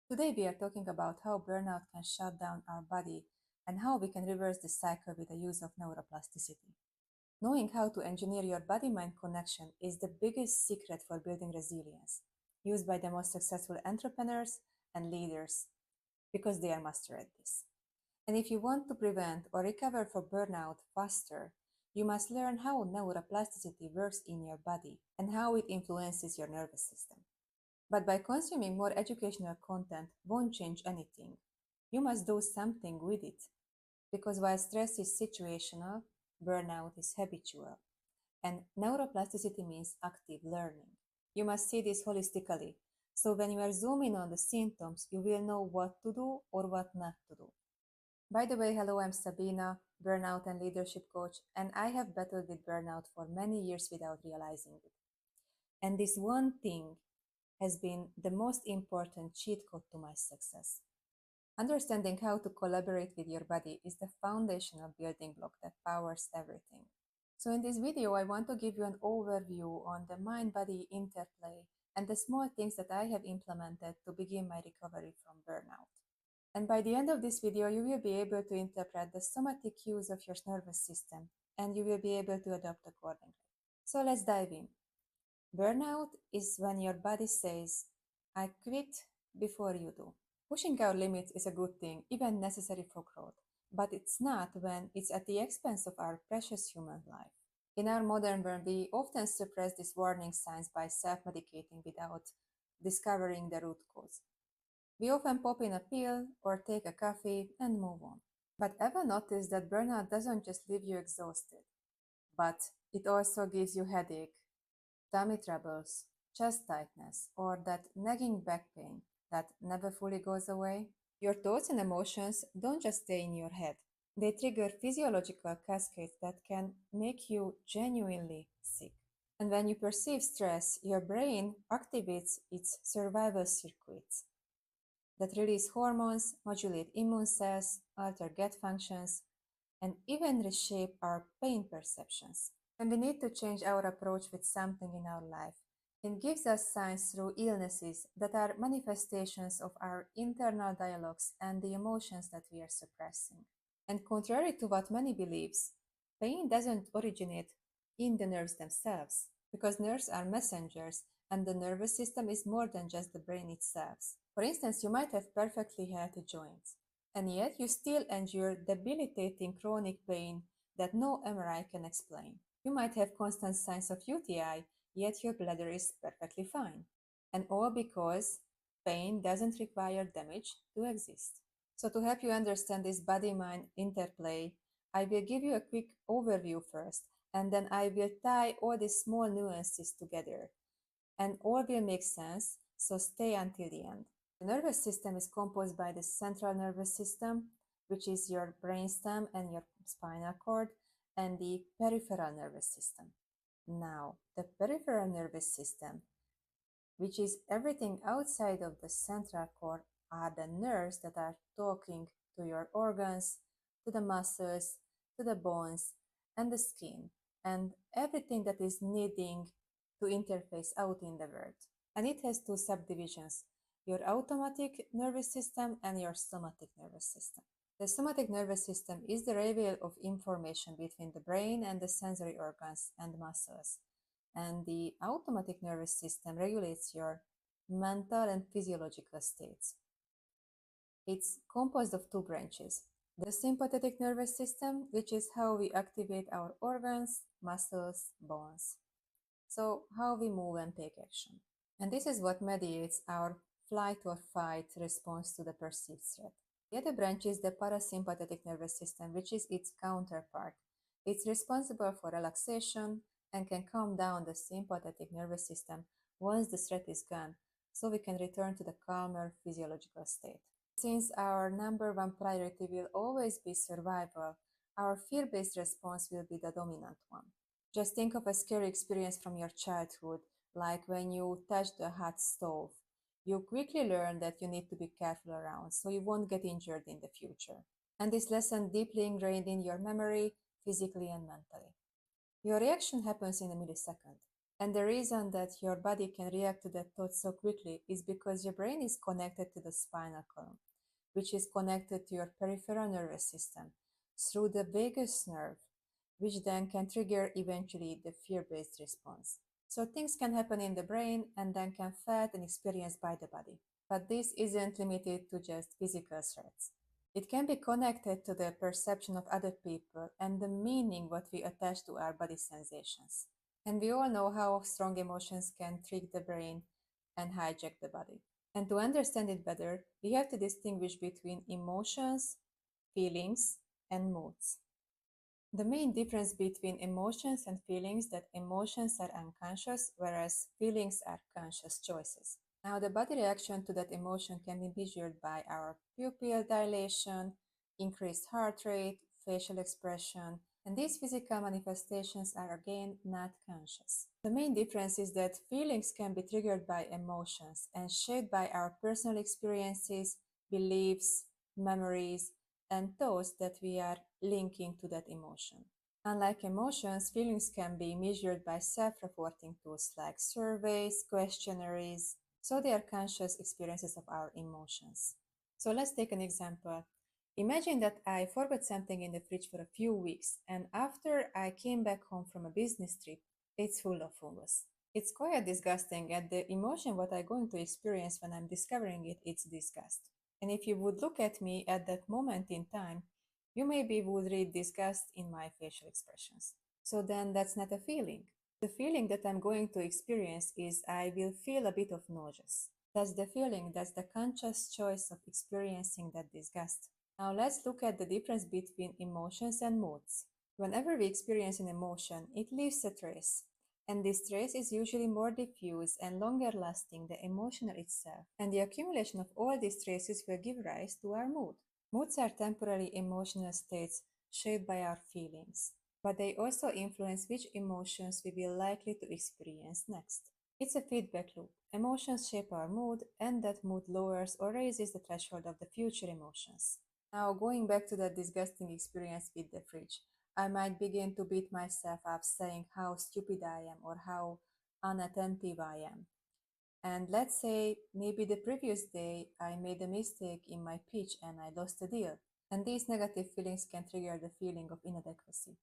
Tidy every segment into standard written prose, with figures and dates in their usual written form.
Today we are talking about how burnout can shut down our body and how we can reverse the cycle with the use of neuroplasticity. Knowing how to engineer your body-mind connection is the biggest secret for building resilience, used by the most successful entrepreneurs and leaders because they are master at this. And if you want to prevent or recover from burnout faster, you must learn how neuroplasticity works in your body and how it influences your nervous system. But by consuming more educational content won't change anything. You must do something with it. Because while stress is situational, burnout is habitual. And neuroplasticity means active learning. You must see this holistically. So when you are zooming on the symptoms, you will know what to do or what not to do. By the way, hello, I'm Szabina, burnout and leadership coach, and I have battled with burnout for many years without realizing it. And this one thing has been the most important cheat code to my success. Understanding how to collaborate with your body is the foundational building block that powers everything. So in this video, I want to give you an overview on the mind-body interplay and the small things that I have implemented to begin my recovery from burnout. And by the end of this video, you will be able to interpret the somatic cues of your nervous system and you will be able to adapt accordingly. So let's dive in. Burnout is when your body says, I quit before you do. Pushing our limits is a good thing, even necessary for growth, but it's not when it's at the expense of our precious human life. In our modern world, we often suppress these warning signs by self-medicating without discovering the root cause. We often pop in a pill or take a coffee and move on. But ever notice that burnout doesn't just leave you exhausted, but it also gives you headache, tummy troubles, chest tightness, or that nagging back pain that never fully goes away? Your thoughts and emotions don't just stay in your head. They trigger physiological cascades that can make you genuinely sick. And when you perceive stress, your brain activates its survival circuits that release hormones, modulate immune cells, alter gut functions, and even reshape our pain perceptions. And we need to change our approach with something in our life. It gives us signs through illnesses that are manifestations of our internal dialogues and the emotions that we are suppressing. And contrary to what many believes, pain doesn't originate in the nerves themselves, because nerves are messengers and the nervous system is more than just the brain itself. For instance, you might have perfectly healthy joints, and yet you still endure debilitating chronic pain that no MRI can explain. You might have constant signs of UTI, yet your bladder is perfectly fine. And all because pain doesn't require damage to exist. So to help you understand this body-mind interplay, I will give you a quick overview first, and then I will tie all these small nuances together. And all will make sense, so stay until the end. The nervous system is composed by the central nervous system, which is your brainstem and your spinal cord, and the peripheral nervous system. Now, the peripheral nervous system, which is everything outside of the central cord, are the nerves that are talking to your organs, to the muscles, to the bones, and the skin, and everything that is needing to interface out in the world. And it has two subdivisions, your automatic nervous system and your somatic nervous system. The somatic nervous system is the railway of information between the brain and the sensory organs and muscles. And the automatic nervous system regulates your mental and physiological states. It's composed of two branches. The sympathetic nervous system, which is how we activate our organs, muscles, bones. So how we move and take action. And this is what mediates our flight or fight response to the perceived threat. The other branch is the parasympathetic nervous system, which is its counterpart. It's responsible for relaxation and can calm down the sympathetic nervous system once the threat is gone, so we can return to the calmer physiological state. Since our number one priority will always be survival, our fear-based response will be the dominant one. Just think of a scary experience from your childhood, like when you touched a hot stove. You quickly learn that you need to be careful around so you won't get injured in the future. And this lesson deeply ingrained in your memory, physically and mentally. Your reaction happens in a millisecond. And the reason that your body can react to that thought so quickly is because your brain is connected to the spinal column, which is connected to your peripheral nervous system through the vagus nerve, which then can trigger eventually the fear based response. So things can happen in the brain and then can felt and experienced by the body. But this isn't limited to just physical threats. It can be connected to the perception of other people and the meaning what we attach to our body sensations. And we all know how strong emotions can trick the brain and hijack the body. And to understand it better, we have to distinguish between emotions, feelings, and moods. The main difference between emotions and feelings that emotions are unconscious, whereas feelings are conscious choices. Now, the body reaction to that emotion can be measured by our pupil dilation, increased heart rate, facial expression, and these physical manifestations are again not conscious. The main difference is that feelings can be triggered by emotions and shaped by our personal experiences, beliefs, memories, and thoughts that we are linking to that emotion. Unlike emotions, feelings can be measured by self reporting tools like surveys, questionnaires, so they are conscious experiences of our emotions. So let's take an example. Imagine that I forgot something in the fridge for a few weeks, and after I came back home from a business trip, it's full of fungus. It's quite disgusting, and the emotion what I'm going to experience when I'm discovering it, it's disgust. And if you would look at me at that moment in time, you maybe would read disgust in my facial expressions. So then that's not a feeling. The feeling that I'm going to experience is I will feel a bit of nauseous. That's the feeling, that's the conscious choice of experiencing that disgust. Now let's look at the difference between emotions and moods. Whenever we experience an emotion, it leaves a trace. And this trace is usually more diffuse and longer lasting than emotional itself. And the accumulation of all these traces will give rise to our mood. Moods are temporary emotional states shaped by our feelings, but they also influence which emotions we will likely to experience next. It's a feedback loop. Emotions shape our mood, and that mood lowers or raises the threshold of the future emotions. Now, going back to that disgusting experience with the fridge, I might begin to beat myself up saying how stupid I am or how unattentive I am. And let's say maybe the previous day I made a mistake in my pitch and I lost a deal. And these negative feelings can trigger the feeling of inadequacy.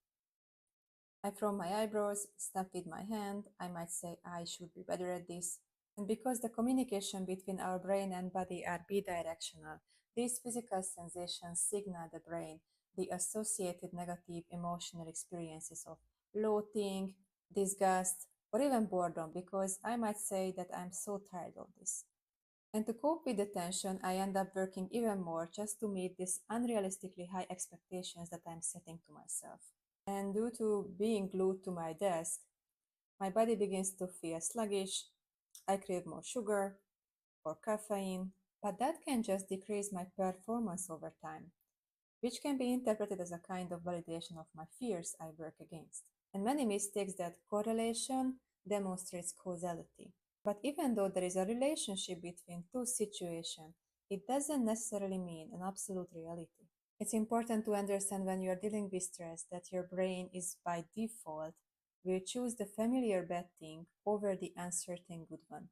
I frown my eyebrows, snap with my hand, I might say I should be better at this. And because the communication between our brain and body are bidirectional, these physical sensations signal the brain the associated negative emotional experiences of loathing, disgust, or even boredom, because I might say that I'm so tired of this. And to cope with the tension, I end up working even more just to meet these unrealistically high expectations that I'm setting to myself. And due to being glued to my desk, my body begins to feel sluggish. I crave more sugar or caffeine, but that can just decrease my performance over time, which can be interpreted as a kind of validation of my fears I work against. And many mistakes that correlation demonstrates causality. But even though there is a relationship between two situations, it doesn't necessarily mean an absolute reality. It's important to understand when you are dealing with stress that your brain is by default will choose the familiar bad thing over the uncertain good one.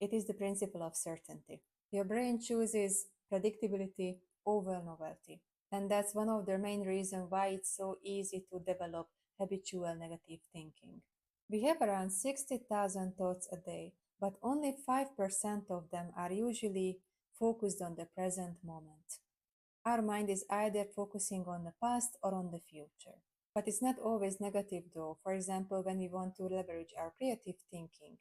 It is the principle of certainty. Your brain chooses predictability over novelty. And that's one of the main reasons why it's so easy to develop habitual negative thinking. We have around 60,000 thoughts a day, but only 5% of them are usually focused on the present moment. Our mind is either focusing on the past or on the future. But it's not always negative though. For example, when we want to leverage our creative thinking.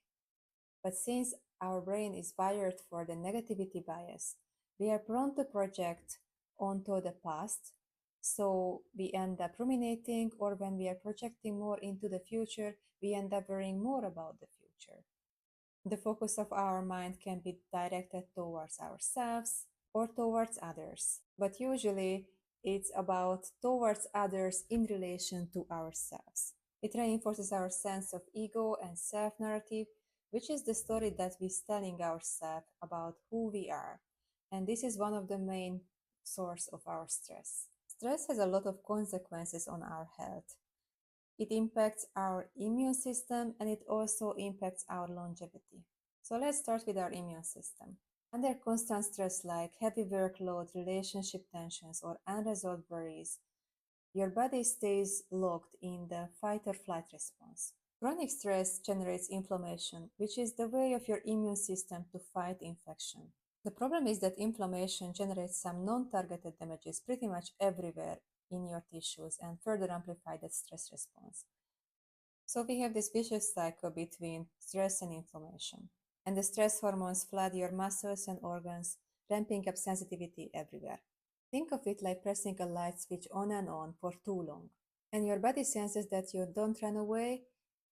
But since our brain is wired for the negativity bias, we are prone to project onto the past. So we end up ruminating, or when we are projecting more into the future, we end up worrying more about the future. The focus of our mind can be directed towards ourselves or towards others, but usually it's about towards others in relation to ourselves. It reinforces our sense of ego and self narrative, which is the story that we're telling ourselves about who we are. And this is one of the main source of our stress. Stress has a lot of consequences on our health. It impacts our immune system and it also impacts our longevity. So let's start with our immune system. Under constant stress like heavy workload, relationship tensions, or unresolved worries, your body stays locked in the fight or flight response. Chronic stress generates inflammation, which is the way of your immune system to fight infection. The problem is that inflammation generates some non-targeted damages pretty much everywhere in your tissues and further amplify that stress response. So we have this vicious cycle between stress and inflammation. And the stress hormones flood your muscles and organs, ramping up sensitivity everywhere. Think of it like pressing a light switch on and on for too long. And your body senses that you don't run away,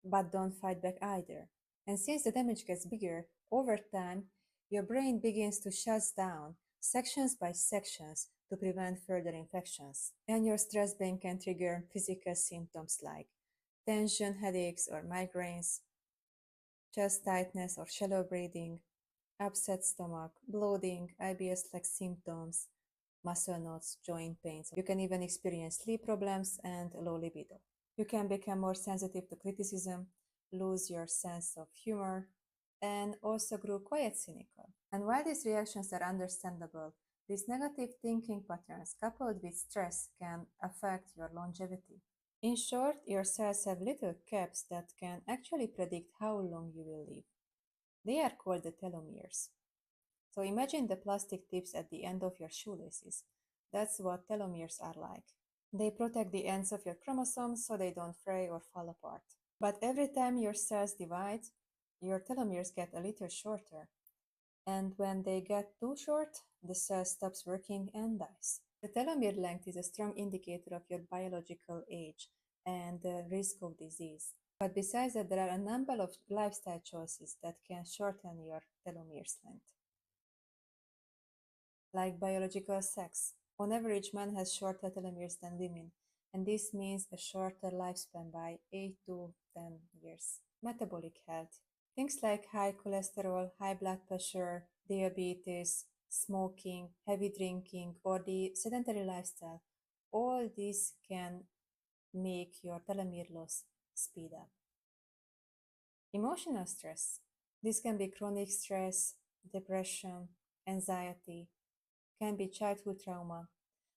but don't fight back either. And since the damage gets bigger, over time, your brain begins to shut down sections by sections to prevent further infections. And your stress brain can trigger physical symptoms like tension, headaches, or migraines, chest tightness or shallow breathing, upset stomach, bloating, IBS-like symptoms, muscle knots, joint pains. You can even experience sleep problems and low libido. You can become more sensitive to criticism, lose your sense of humor, and also grow quite cynical. And while these reactions are understandable, these negative thinking patterns coupled with stress can affect your longevity. In short, your cells have little caps that can actually predict how long you will live. They are called the telomeres. So imagine the plastic tips at the end of your shoelaces. That's what telomeres are like. They protect the ends of your chromosomes so they don't fray or fall apart. But every time your cells divide, your telomeres get a little shorter. And when they get too short, the cell stops working and dies. The telomere length is a strong indicator of your biological age and the risk of disease. But besides that, there are a number of lifestyle choices that can shorten your telomeres length. Like biological sex. On average, men has shorter telomeres than women, and this means a shorter lifespan by 8 to 10 years. Metabolic health. Things like high cholesterol, high blood pressure, diabetes, smoking, heavy drinking, or the sedentary lifestyle, all these can make your telomere loss speed up. Emotional stress. This can be chronic stress, depression, anxiety, can be childhood trauma,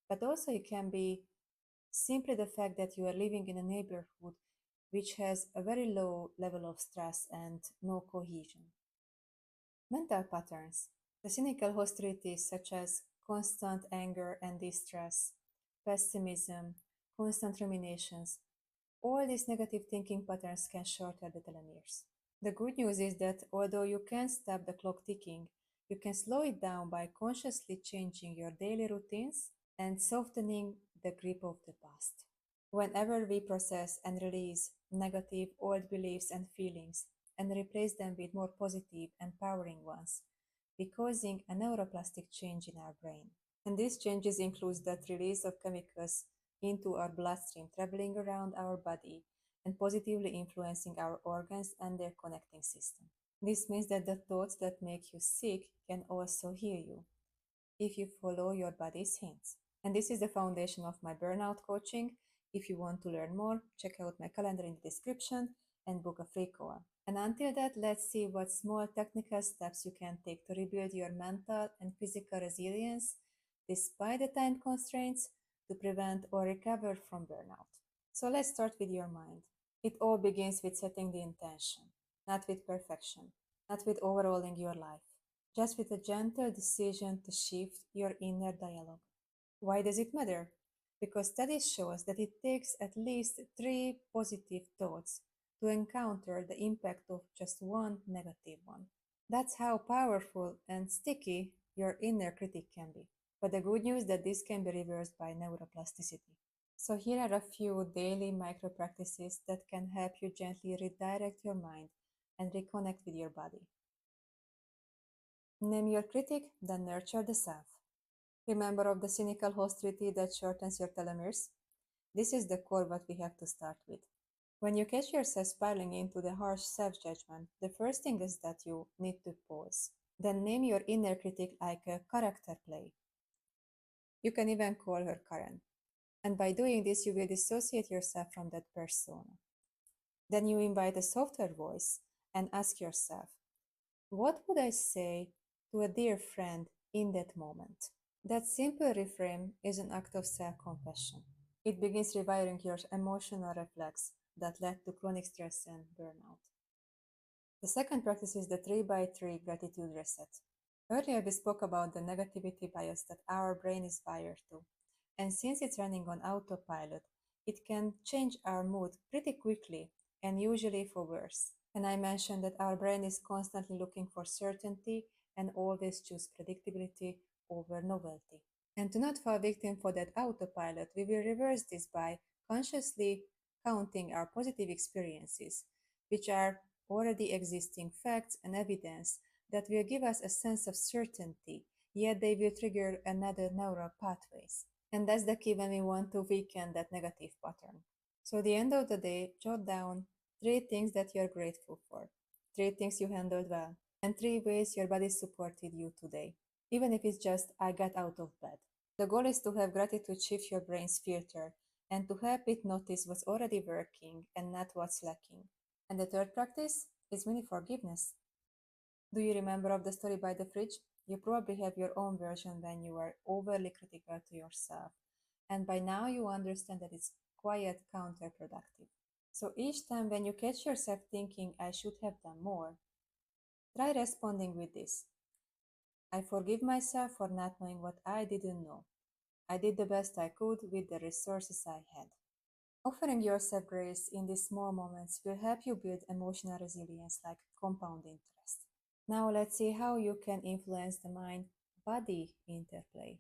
but also it can be simply the fact that you are living in a neighborhood which has a very low level of stress and no cohesion. Mental patterns. The cynical hostilities such as constant anger and distress, pessimism, constant ruminations, all these negative thinking patterns can shorten the telomeres. The good news is that although you can't stop the clock ticking, you can slow it down by consciously changing your daily routines and softening the grip of the past. Whenever we process and release negative old beliefs and feelings and replace them with more positive, empowering ones, we're causing a neuroplastic change in our brain. And these changes include the release of chemicals into our bloodstream, traveling around our body and positively influencing our organs and their connecting system. This means that the thoughts that make you sick can also heal you if you follow your body's hints. And this is the foundation of my burnout coaching. If you want to learn more, check out my calendar in the description and book a free call. And until that, let's see what small technical steps you can take to rebuild your mental and physical resilience despite the time constraints to prevent or recover from burnout. So let's start with your mind. It all begins with setting the intention, not with perfection, not with overhauling your life, just with a gentle decision to shift your inner dialogue. Why does it matter? Because studies show us that it takes at least 3 positive thoughts to encounter the impact of just one negative one. That's how powerful and sticky your inner critic can be. But the good news is that this can be reversed by neuroplasticity. So here are a few daily micro practices that can help you gently redirect your mind and reconnect with your body. Name your critic, then nurture the self. Remember of the cynical hostility that shortens your telomeres? This is the core what we have to start with. When you catch yourself spiraling into the harsh self-judgment, the first thing is that you need to pause. Then name your inner critic like a character play. You can even call her Karen. And by doing this, you will dissociate yourself from that persona. Then you invite a softer voice and ask yourself, what would I say to a dear friend in that moment? That simple reframe is an act of self compassion. It begins rewiring your emotional reflex that led to chronic stress and burnout. The second practice is the 3 by 3 gratitude reset. Earlier, we spoke about the negativity bias that our brain is wired to. And since it's running on autopilot, it can change our mood pretty quickly and usually for worse. And I mentioned that our brain is constantly looking for certainty and always choose predictability over novelty. And to not fall victim for that autopilot, we will reverse this by consciously counting our positive experiences, which are already existing facts and evidence that will give us a sense of certainty, yet they will trigger another neural pathways. And that's the key when we want to weaken that negative pattern. So at the end of the day, jot down 3 things that you're grateful for, 3 things you handled well, and 3 ways your body supported you today, even if it's just I got out of bed. The goal is to have gratitude shift your brain's filter and to help it notice what's already working and not what's lacking. And the third practice is mini forgiveness. Do you remember of the story by the fridge? You probably have your own version when you are overly critical to yourself. And by now you understand that it's quite counterproductive. So each time when you catch yourself thinking, I should have done more, try responding with this. I forgive myself for not knowing what I didn't know. I did the best I could with the resources I had. Offering yourself grace in these small moments will help you build emotional resilience like compound interest. Now let's see how you can influence the mind-body interplay.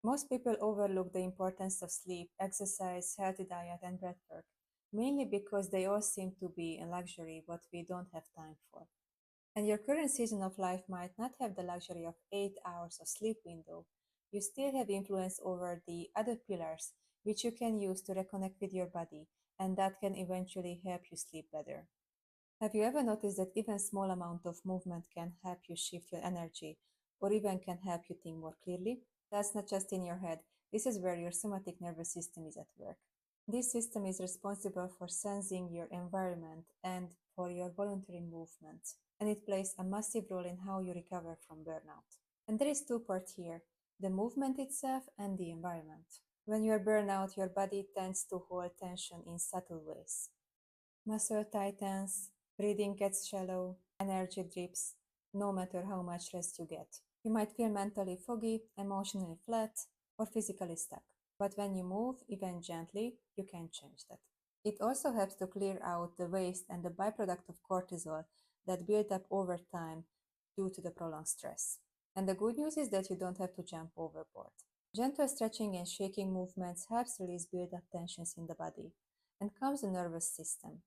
Most people overlook the importance of sleep, exercise, healthy diet, and breathwork, mainly because they all seem to be a luxury what we don't have time for. And your current season of life might not have the luxury of 8 hours of sleep window. You still have influence over the other pillars, which you can use to reconnect with your body, and that can eventually help you sleep better. Have you ever noticed that even small amount of movement can help you shift your energy, or even can help you think more clearly? That's not just in your head. This is where your somatic nervous system is at work. This system is responsible for sensing your environment and for your voluntary movements, and it plays a massive role in how you recover from burnout. And there is two parts here, the movement itself and the environment. When you are burned out, your body tends to hold tension in subtle ways. Muscle tightens, breathing gets shallow, energy dips, no matter how much rest you get. You might feel mentally foggy, emotionally flat, or physically stuck. But when you move, even gently, you can change that. It also helps to clear out the waste and the byproduct of cortisol that build up over time due to the prolonged stress. And the good news is that you don't have to jump overboard. Gentle stretching and shaking movements helps release build up tensions in the body and calms the nervous system.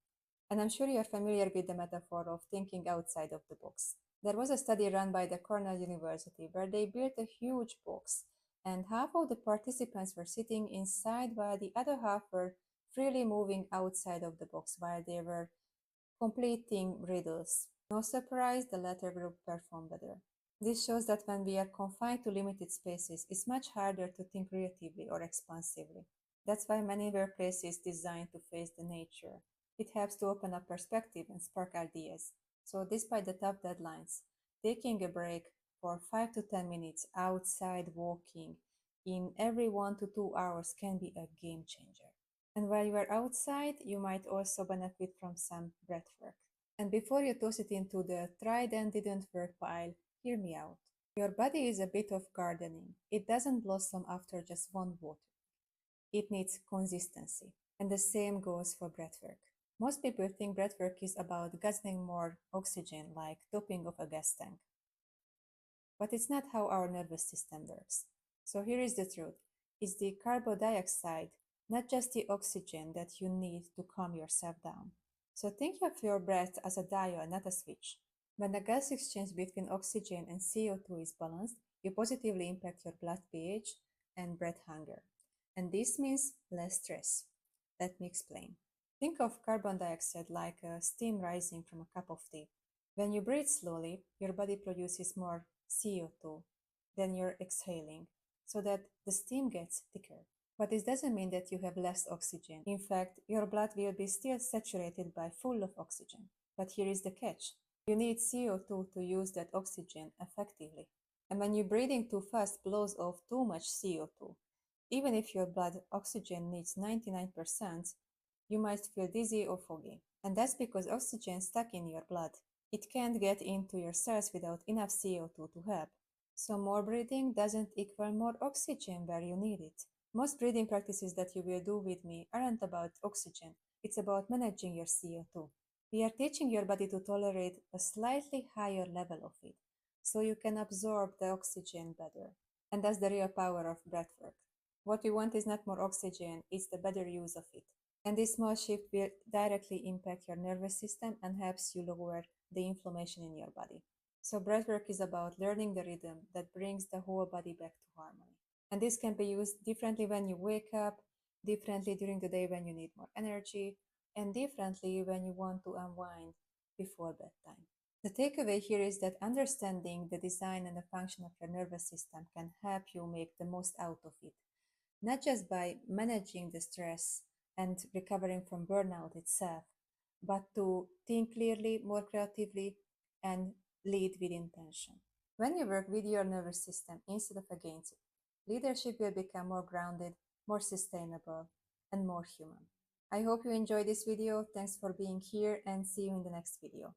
And I'm sure you're familiar with the metaphor of thinking outside of the box. There was a study run by the Cornell University where they built a huge box, and half of the participants were sitting inside while the other half were freely moving outside of the box while they were completing riddles. No surprise, the latter group performed better. This shows that when we are confined to limited spaces, it's much harder to think creatively or expansively. That's why many workplaces designed to face the nature. It helps to open up perspective and spark ideas. So, despite the tough deadlines, taking a break for 5 to 10 minutes outside walking in every 1 to 2 hours can be a game changer. And while you are outside, you might also benefit from some breath work. And before you toss it into the tried and didn't work pile, hear me out. Your body is a bit of gardening. It doesn't blossom after just one water. It needs consistency. And the same goes for breathwork. Most people think breathwork is about guzzling more oxygen, like topping of a gas tank. But it's not how our nervous system works. So here is the truth. It's the carbon dioxide, not just the oxygen that you need to calm yourself down. So think of your breath as a dial, not a switch. When the gas exchange between oxygen and CO2 is balanced, you positively impact your blood pH and breath hunger. And this means less stress. Let me explain. Think of carbon dioxide like a steam rising from a cup of tea. When you breathe slowly, your body produces more CO2 than you're exhaling, so that the steam gets thicker. But this doesn't mean that you have less oxygen. In fact, your blood will be still saturated by full of oxygen. But here is the catch. You need CO2 to use that oxygen effectively. And when your breathing too fast blows off too much CO2, even if your blood oxygen needs 99%, you might feel dizzy or foggy. And that's because oxygen is stuck in your blood. It can't get into your cells without enough CO2 to help. So more breathing doesn't equal more oxygen where you need it. Most breathing practices that you will do with me aren't about oxygen, it's about managing your CO2. We are teaching your body to tolerate a slightly higher level of it, so you can absorb the oxygen better. And that's the real power of breathwork. What we want is not more oxygen, it's the better use of it. And this small shift will directly impact your nervous system and helps you lower the inflammation in your body. So breathwork is about learning the rhythm that brings the whole body back to harmony. And this can be used differently when you wake up, differently during the day when you need more energy, and differently when you want to unwind before bedtime. The takeaway here is that understanding the design and the function of your nervous system can help you make the most out of it, not just by managing the stress and recovering from burnout itself, but to think clearly, more creatively, and lead with intention. When you work with your nervous system instead of against it, leadership will become more grounded, more sustainable, and more human. I hope you enjoyed this video. Thanks for being here and see you in the next video.